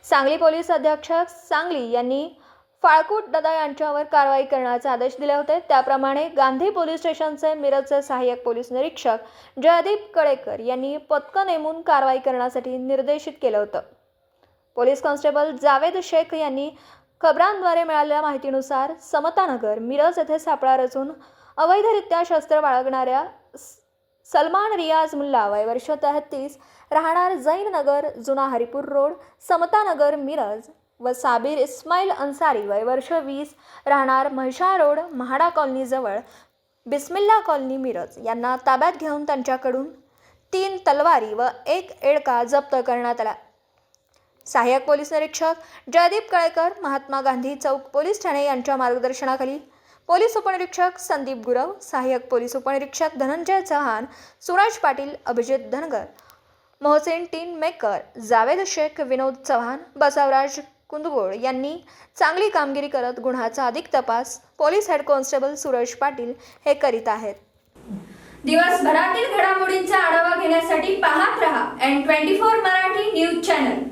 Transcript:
Sangli police अधीक्षक सांगली यांनी फाळकूट दादा यांच्यावर कारवाई करण्याचे आदेश दिले होते। त्याप्रमाणे गांधी पोलीस स्टेशनचे मिरजचे सहाय्यक पोलीस निरीक्षक जयदीप कळेकर यांनी पथकं नेमून कारवाई करण्यासाठी निर्देशित केलं होतं। पोलीस कॉन्स्टेबल जावेद शेख यांनी खबरांद्वारे मिळालेल्या माहितीनुसार समतानगर मिरज येथे सापळा रचून अवैधरित्या शस्त्र बाळगणाऱ्या सलमान रियाज मुल्ला वय वर्ष 33 राहणार जैन नगर जुना हरिपूर रोड समतानगर मिरज व साबिर इस्माईल अन्सारी वय वर्ष 20 राहणार म्हैसाळ रोड महाडा कॉलनी जवळ बिस्मिल्ला कॉलनी मिरज यांना ताब्यात घेऊन त्यांच्याकडून 3 तलवारी व 1 एडका जप्त करण्यात आला। सहाय्यक पोलीस निरीक्षक जयदीप कळेकर महात्मा गांधी चौक पोलीस ठाणे यांच्या मार्गदर्शनाखाली पोलीस उपनिरीक्षक संदीप गुरव, सहाय्यक पोलीस उपनिरीक्षक धनंजय चव्हाण, सूरज पाटील, अभिजित धनगर, मोहसिन टीन मेकर, जावेद शेख, विनोद चव्हाण, बसवराज कुंदगोळ यांनी चांगली कामगिरी करत गुन्ह्याचा अधिक तपास police head constable Suraj Patil हे करीत आहेत। दिवसभरातील घडामोडींचा आढावा घेण्यासाठी पाहत रहा N24 मराठी न्यूज चॅनल।